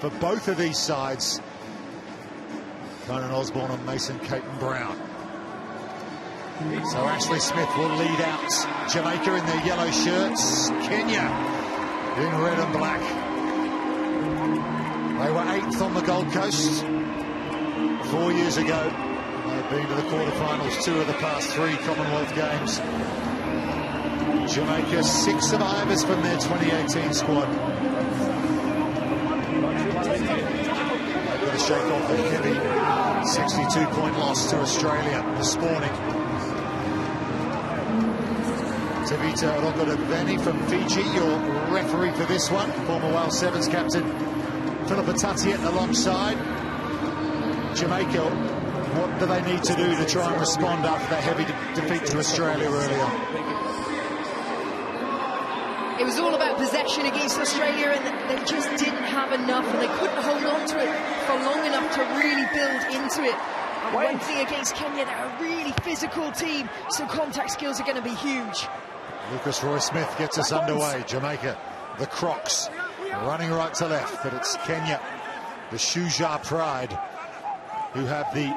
for both of these sides. Conan Osborne and Mason Caton-Brown. So Ashley Smith will lead out Jamaica in their yellow shirts. Kenya in red and black. They were 8th on the Gold Coast 4 years ago. They've been to the quarterfinals 2 of the past 3 Commonwealth Games. Jamaica 6 survivors from their 2018 squad. They've got to shake off a heavy 62-point loss to Australia this morning. Tavita Rogodaveni from Fiji, your referee for this one. Former Wales Sevens captain Philippa Tatiet alongside. Jamaica, what do they need to do to try and respond after that heavy defeat to Australia earlier? It was all about possession against Australia, and they just didn't have enough, and they couldn't hold on to it for long enough to really build into it. And one thing against Kenya, they're a really physical team, so contact skills are going to be huge. Lucas Roy-Smith gets us underway. Jamaica, the Crocs, running right to left, but it's Kenya, the Shuja Pride, who have the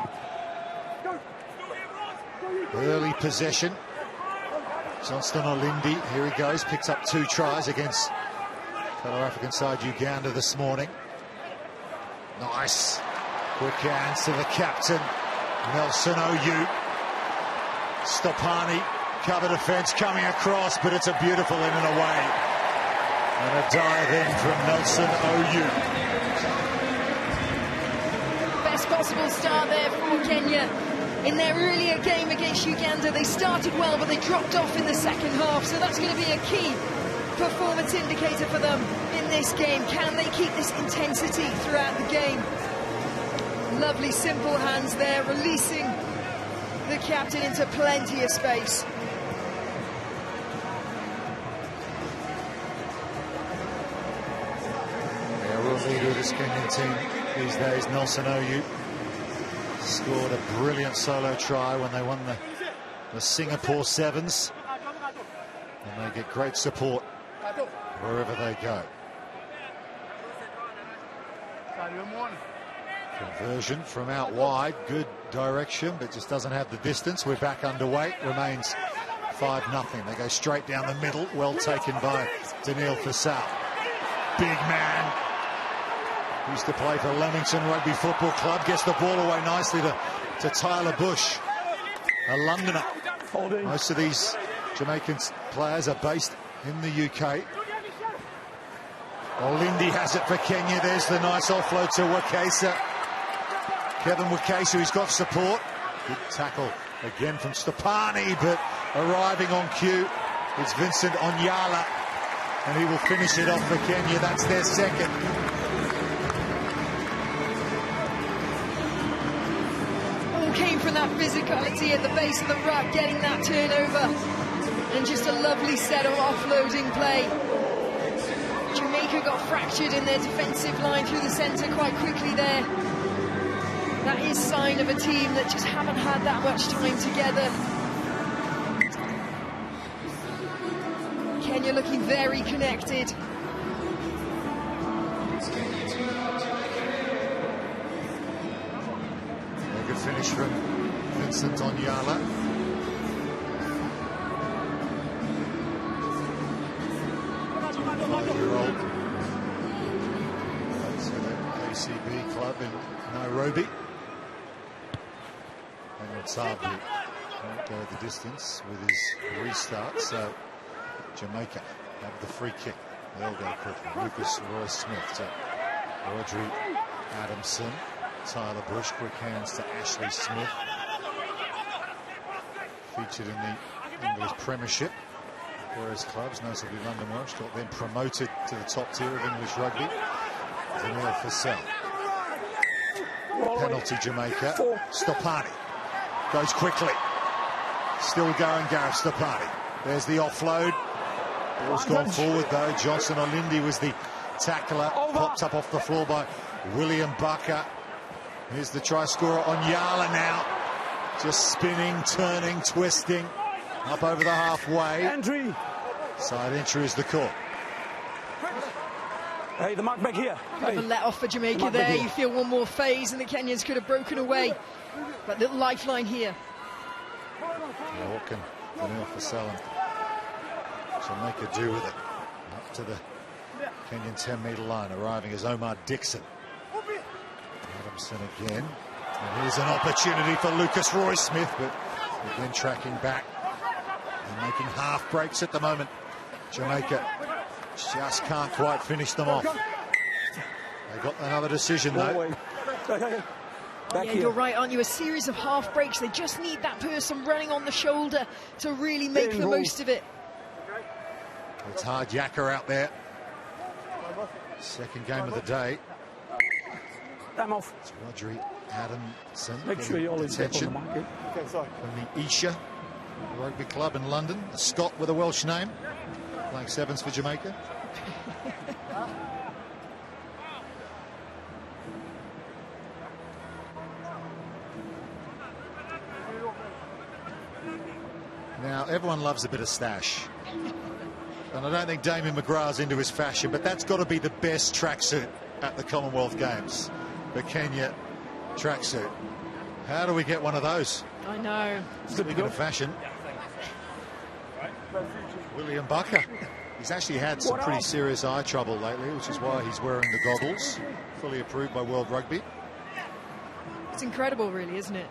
early possession. Johnston Olindi, here he goes, picks up 2 tries against fellow African side Uganda this morning. Nice. Quick hands to the captain, Nelson Oyu. Stopani, cover defence coming across, but it's a beautiful in and away. And a dive in from Nelson Oyu. Best possible start there for Kenya. In their earlier game against Uganda, they started well, but they dropped off in the second half. So that's going to be a key performance indicator for them in this game. Can they keep this intensity throughout the game? Lovely simple hands there, releasing the captain into plenty of space. Yeah, real leader of this Kenyan team these days, Nelson Oyu. Scored a brilliant solo try when they won the Singapore Sevens. And they get great support wherever they go. Conversion from out wide, good direction, but just doesn't have the distance. We're back underway, remains 5-0. They go straight down the middle, well taken by Daniil Fassal. Big man. Used to play for Leamington Rugby Football Club. Gets the ball away nicely to Tyler Bush, a Londoner. Most of these Jamaican players are based in the UK. Olindi has it for Kenya. There's the nice offload to Wakesa. Kevin Wakesa, who's got support. Good tackle again from Stopani, but arriving on cue is Vincent Onyala, and he will finish it off for Kenya. That's their second. Came from that physicality at the base of the ruck, getting that turnover, and just a lovely set of offloading play. Jamaica got fractured in their defensive line through the centre quite quickly there. That is sign of a team that just haven't had that much time together. Kenya looking very connected. Finish from Vincent Onyala. Five-year-old. Plays for the ACB club in Nairobi. And Otsabu won't go the distance with his restart, so Jamaica have the free kick. They'll go quickly. Lucas Roy-Smith to Audrey Adamson. Tyler Bush, quick hands to Ashley Smith. Featured in the English Premiership. Various clubs, notably London Welsh, got then promoted to the top tier of English rugby. Daniil Fassal. Penalty Jamaica. Stopani goes quickly. Still going, Gareth Stopani. There's the offload. Ball's gone forward though. Johnson Olindi was the tackler. Popped up off the floor by William Bucker. Here's the try scorer Onyala now. Just spinning, turning, twisting. Up over the halfway. Entry. Side entry is the call. Hey, the mark back here. Bit of a let off for Jamaica there. You feel one more phase and the Kenyans could have broken away. But little lifeline here. Yeah, what can Daniel Fasal and Jamaica do with it? Up to the Kenyan 10-metre line, arriving as Omar Dixon. Adamson again. And here's an opportunity for Lucas Roy-Smith, but again tracking back and making half breaks at the moment. Jamaica just can't quite finish them off. They got another decision though. Yeah, you're right, aren't you? A series of half breaks. They just need that person running on the shoulder to really make the most of it. It's hard yakka out there. Second game of the day. It's Rodri Adamson. Make sure you always get on the market. From the Isha Rugby Club in London. A Scot with a Welsh name. Playing sevens for Jamaica. Now, everyone loves a bit of stash. And I don't think Damien McGrath's into his fashion, but that's got to be the best tracksuit at the Commonwealth Games. The Kenya tracksuit. How do we get one of those? I know. Speaking of fashion, William Bucker. He's actually had some pretty serious eye trouble lately, which is why he's wearing the goggles. Fully approved by World Rugby. It's incredible, really, isn't it?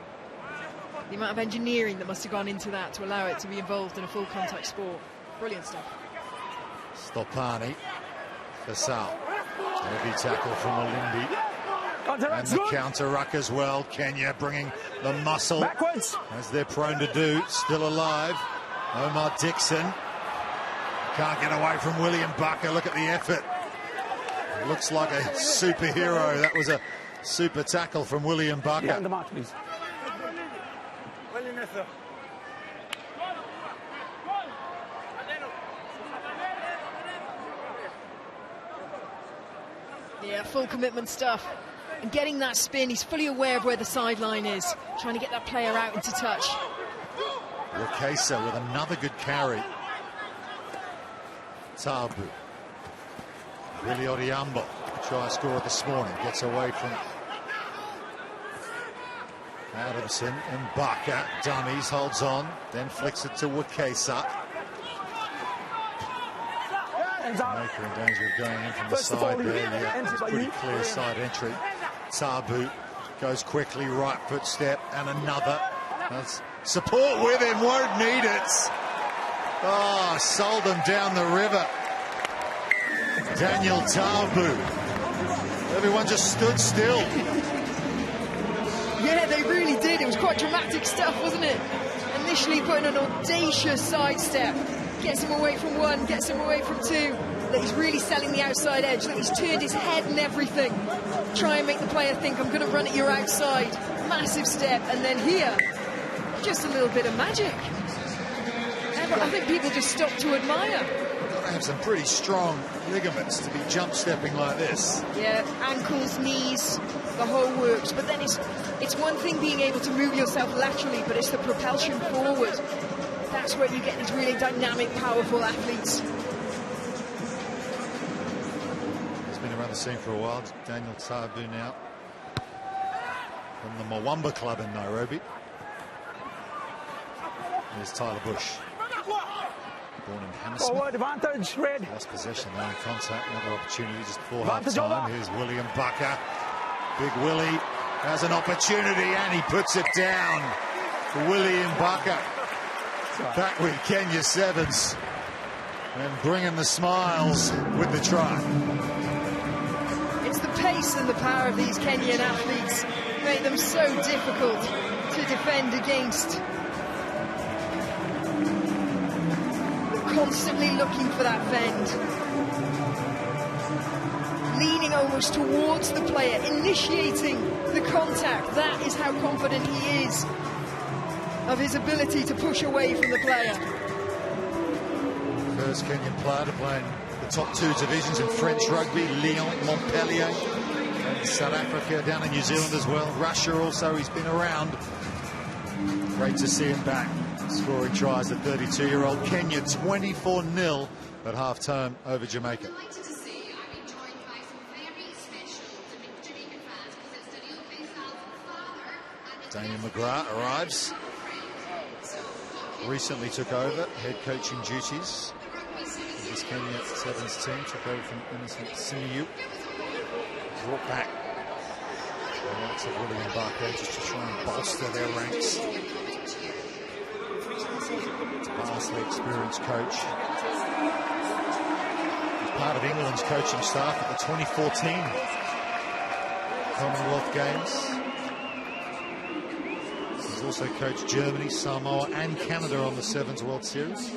The amount of engineering that must have gone into that to allow it to be involved in a full contact sport. Brilliant stuff. Stopani. Fasal. Heavy tackle from Olindi. And the counter ruck as well. Kenya bringing the muscle. Backwards. As they're prone to do. Still alive. Omar Dixon. Can't get away from William Bucker. Look at the effort. It looks like a superhero. That was a super tackle from William Bucker. Yeah, the mark, please. Yeah, full commitment stuff. And getting that spin, he's fully aware of where the sideline is. Trying to get that player out into touch. Wakesa with another good carry. Tabu. Willie Odiambo, try score this morning, gets away from Adamson, and Bucker dummies, holds on, then flicks it to Wakesa. Jamaica in danger of going in from the side there. Yeah, it's a pretty clear side entry. Tabu goes quickly, right foot step, and another. That's support with him, won't need it. Oh, sold them down the river. Daniel Tabu. Everyone just stood still. Yeah, they really did. It was quite dramatic stuff, wasn't it? Initially putting an audacious sidestep. Gets him away from one, gets him away from two. That he's really selling the outside edge. That he's turned his head and everything. Try and make the player think, I'm going to run at your outside. Massive step. And then here, just a little bit of magic. I think people just stop to admire. Got to have some pretty strong ligaments to be jump stepping like this. Yeah, ankles, knees, the whole works. But then it's one thing being able to move yourself laterally, but it's the propulsion forward. That's where you get these really dynamic, powerful athletes. He's been around the scene for a while. Daniel Tabu now from the Mwamba Club in Nairobi. Here's Tyler Bush. Born in Hammersmith. Forward advantage, red. Lost possession, now in contact. Another opportunity just before half-time. Here's William Bucker. Big Willie has an opportunity and he puts it down. William Bucker. Back with Kenya Sevens. And bringing the smiles with the try. It's the pace and the power of these Kenyan athletes make them so difficult to defend against. Constantly looking for that bend. Leaning almost towards the player, initiating the contact. That is how confident he is of his ability to push away from the player. First Kenyan player to play in the top two divisions in French rugby, Lyon, Montpellier, and South Africa, down in New Zealand as well. Russia also, he's been around. Great to see him back. Scoring tries, the 32-year-old. Kenya 24-0 at half-time over Jamaica. Damien McGrath arrives. Recently took over head coaching duties. This Kenya Sevens team took over from Innocent Simiyu. Brought back the likes of William Barker just to try and bolster their ranks. Vastly experienced coach. He's part of England's coaching staff at the 2014 Commonwealth Games. He's also coached Germany, Samoa and Canada on the Sevens World Series.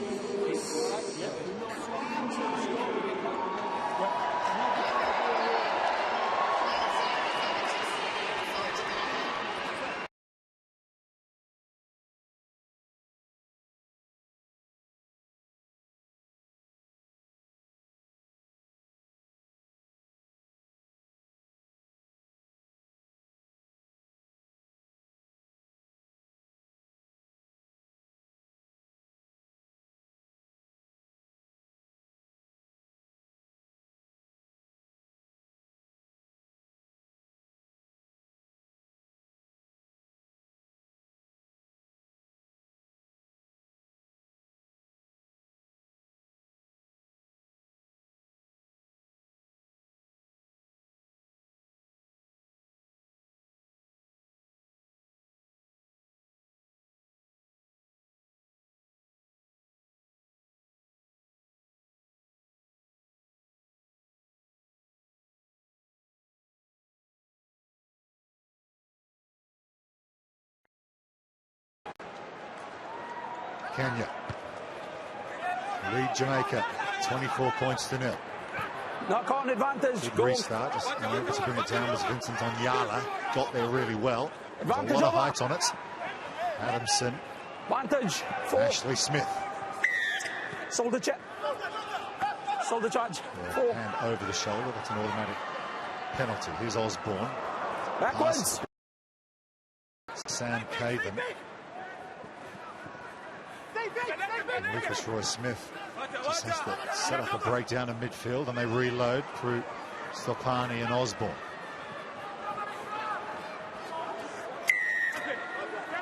Kenya lead Jamaica 24 points to 0. Knock on advantage. Good restart, just able to bring it down was Vincent Onyala. Got there really well. There's a lot of height on it. Adamson. Advantage. Ashley Smith. Shoulder check. Shoulder charge. Yeah, hand over the shoulder. That's an automatic penalty. Here's Osborne. Backwards. Sam Caven. And Lucas Roy-Smith just has to set up a breakdown in midfield, and they reload through Stopani and Osborne.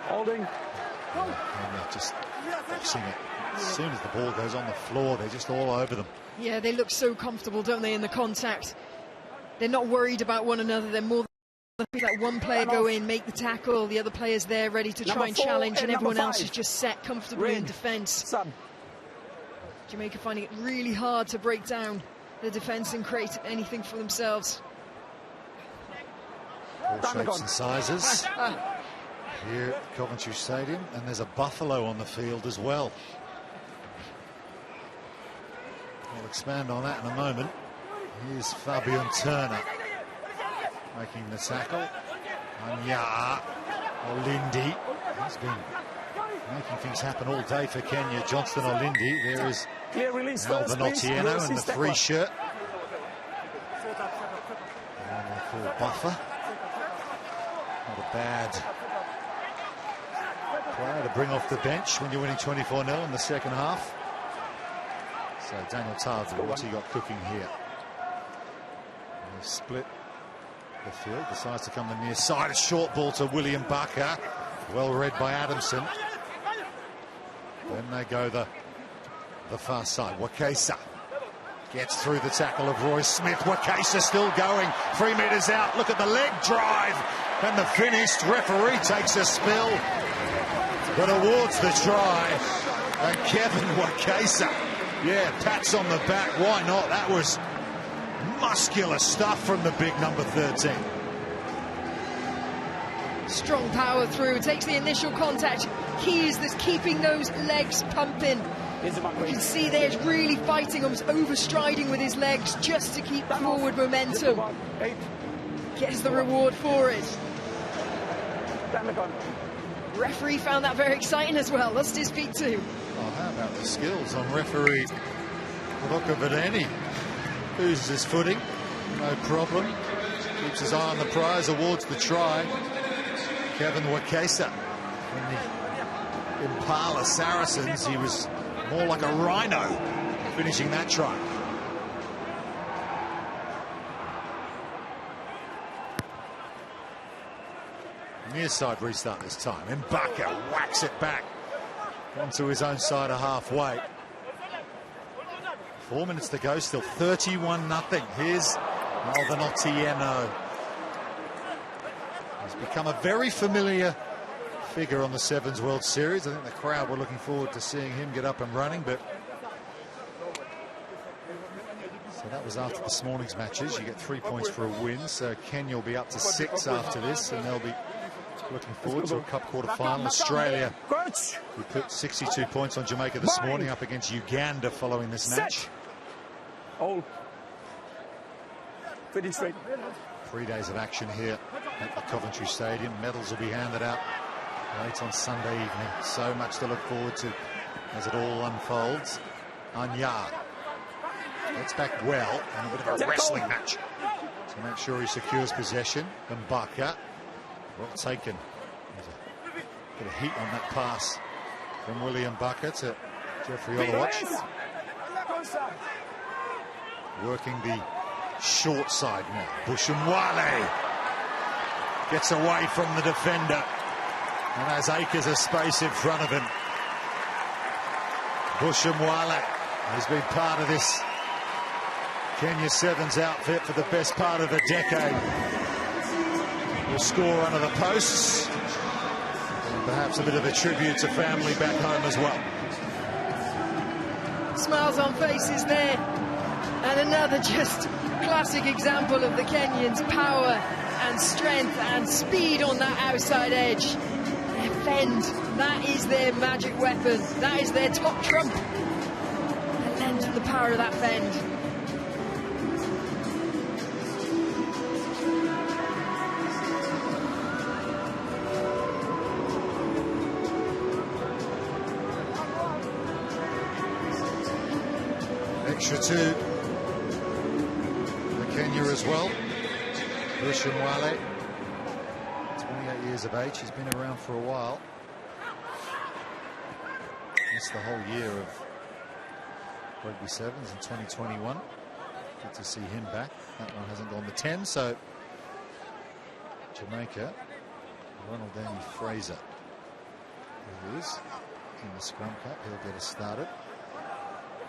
Holding. And just boxing it. As soon as the ball goes on the floor, they're just all over them. Yeah, they look so comfortable, don't they, in the contact? They're not worried about one another. They're more than let one player go in, make the tackle, the other player's there ready to try and challenge, and everyone else is just set comfortably in defence. Jamaica finding it really hard to break down the defence and create anything for themselves. All shapes and sizes here at Coventry Stadium, and there's a buffalo on the field as well. I'll expand on that in a moment. Here's Fabian Turner making the tackle. Anya Olindi has been making things happen all day for Kenya. Johnston Olindi. There is Alvin Otieno in the free shirt. And they call buffer. Not a bad player to bring off the bench when you're winning 24-0 in the second half. So Daniel Tardley, what's he got cooking here? They've split the field, decides to come the near side. A short ball to William Barker, well read by Adamson. Then they go the far side. Wakesa gets through the tackle of Roy Smith. Wakesa still going, 3 metres out. Look at the leg drive and the finished. Referee takes a spill, but awards the try. And Kevin Wakesa, yeah, pats on the back. Why not? That was muscular stuff from the big number 13. Strong power through, takes the initial contact. Key is this keeping those legs pumping. You can see there he's really fighting, almost overstriding with his legs just to keep forward momentum. Gets the reward for it. Referee found that very exciting as well. Lost his feet too. Oh, how about the skills on referee Rokovedeni? Loses his footing, no problem. Keeps his eye on the prize, awards the try. Kevin Wakesa in the Impala Saracens, he was more like a rhino finishing that try. Near side restart this time. Mbaka whacks it back onto his own side of halfway. 4 minutes to go, still 31-0. Here's Alvin Otieno. He's become a very familiar figure on the Sevens World Series. I think the crowd were looking forward to seeing him get up and running, but so that was after this morning's matches. You get 3 points for a win, so Kenya will be up to 6 after this, and they'll be looking forward to a cup quarter-final. Australia, who put 62 points on Jamaica this morning, up against Uganda following this match. Hold. Pretty straight. 3 days of action here at the Coventry Stadium. Medals will be handed out late on Sunday evening. So much to look forward to as it all unfolds. Anyar gets back well in a bit of a wrestling match to make sure he secures possession. Mbaka, well taken. There's a bit of heat on that pass from William Mbaka to Jeffrey Olowach. Working the short side now. Bushumwale gets away from the defender and has acres of space in front of him. Bushumwale has been part of this Kenya Sevens outfit for the best part of a decade. Will score under the posts, and perhaps a bit of a tribute to family back home as well. Smiles on faces there, and another just classic example of the Kenyans' power and strength and speed on that outside edge. Their fend, that is their magic weapon, that is their top trump. The length and the power of that fend. Extra two for Kenya as well. Bushumwale, 28 years of age. He's been around for a while. Missed the whole year of Rugby Sevens in 2021. Good to see him back. That one hasn't gone to 10, so Jamaica, Ronald Danny Fraser, who is in the scrum cup. He'll get us started.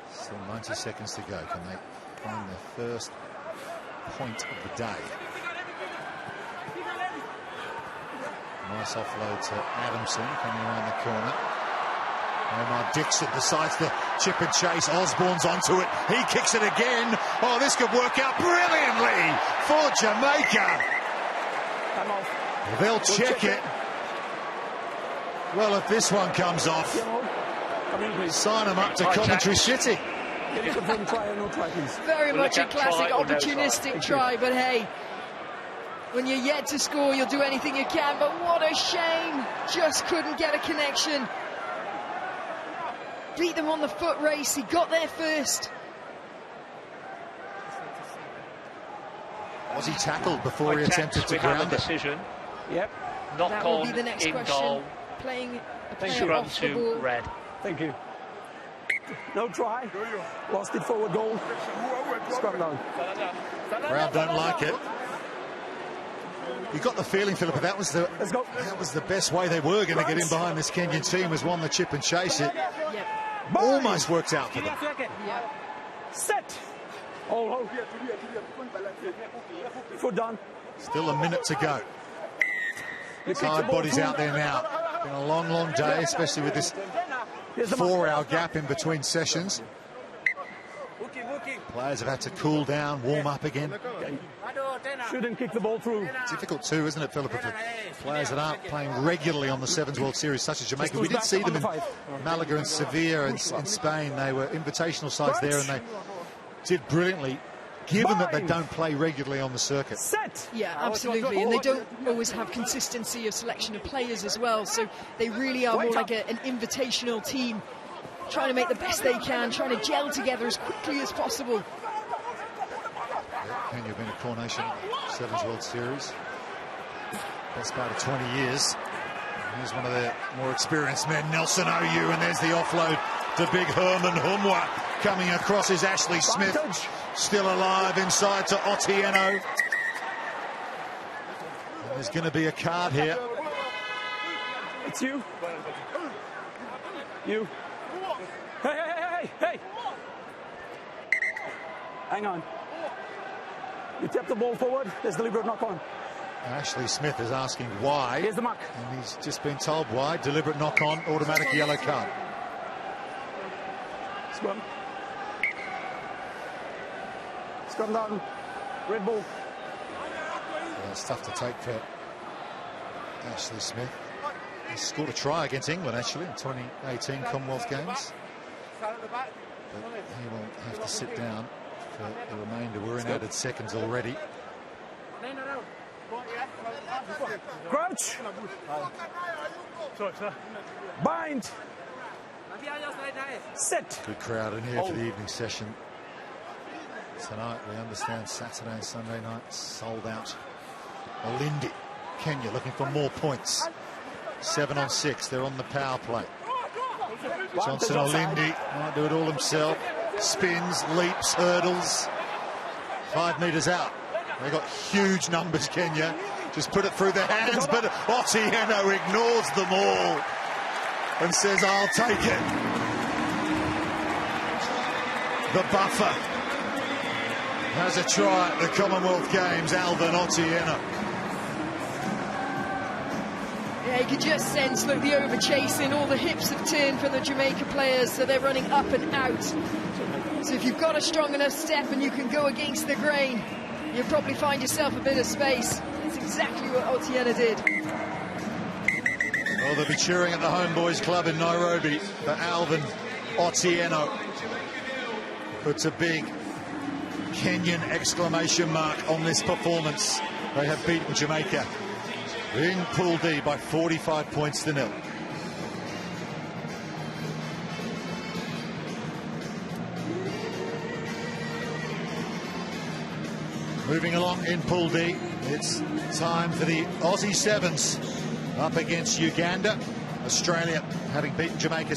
Still 90 seconds to go. Can they find their first point of the day? Nice offload to Adamson coming around the corner. Omar Dixon decides to chip and chase. Osborne's onto it. He kicks it again. Oh, this could work out brilliantly for Jamaica. They'll check it. Well, if this one comes off, sign them up to Coventry City. Very much a classic opportunistic try, but hey, when you're yet to score, you'll do anything you can. But what a shame, just couldn't get a connection. Beat them on the foot race, he got there first. Was he tackled before he attempted to ground it? Decision. Yep. Not That will gone be the next in question. goal. Playing a player Scrum off the to ball. red. Thank you. No try. Lost it forward goal. Scrum down. Crowd don't like it. You got the feeling, Philippa, that was the best way they were going to get in behind this Kenyan team, was one the chip and chase it. Yep. Almost worked out for them. Yep. Set. Oh. Foot down. Still a minute to go. Tired bodies out there now. Been a long, long day, especially with this 4-hour gap in between sessions. Players have had to cool down, warm up again. Shouldn't kick the ball through. Difficult too, isn't it, Philippa, for players that aren't playing regularly on the Sevens World Series, such as Jamaica. We did see them in Malaga and Sevilla in Spain. They were invitational sides there, and they did brilliantly, given that they don't play regularly on the circuit. Set. Yeah, absolutely, and they don't always have consistency of selection of players as well, so they really are more like an invitational team, trying to make the best they can, trying to gel together as quickly as possible. Kenya have been a coronation Sevens World Series. Best part of 20 years. And here's one of their more experienced men, Nelson Oyu, and there's the offload to big Herman Humwa. Coming across is Ashley Smith, still alive inside to Otieno. And there's going to be a card here. It's you. You. Hey. Hang on. You tap the ball forward. There's deliberate knock on. Ashley Smith is asking why. Here's the mark. And he's just been told why. Deliberate knock on, automatic yellow card. Scrum. Scrum down. Red ball. Yeah, it's tough to take for Ashley Smith. He scored a try against England, actually, in 2018 Commonwealth Games. But he will have to sit down for the remainder. We're in added seconds already. Crouch. Bind. Sit. Good crowd in here for the evening session. Tonight, we understand Saturday and Sunday night sold out. Olindi, Kenya looking for more points. 7 on 6, they're on the power play. Johnson Olindi might do it all himself. Spins, leaps, hurdles. 5 metres out. They've got huge numbers, Kenya. Just put it through their hands, but Otieno ignores them all and says, I'll take it. The buffer has a try at the Commonwealth Games, Alvin Otieno. Yeah, you could just sense, look, the over-chasing, all the hips have turned from the Jamaica players, so they're running up and out. So if you've got a strong enough step and you can go against the grain, you'll probably find yourself a bit of space. That's exactly what Otieno did. Well, they'll be cheering at the Homeboys Club in Nairobi for Alvin Otieno. Puts a big Kenyan exclamation mark on this performance. They have beaten Jamaica in Pool D by 45 points to 0. Moving along in Pool D, it's time for the Aussie Sevens up against Uganda. Australia having beaten Jamaica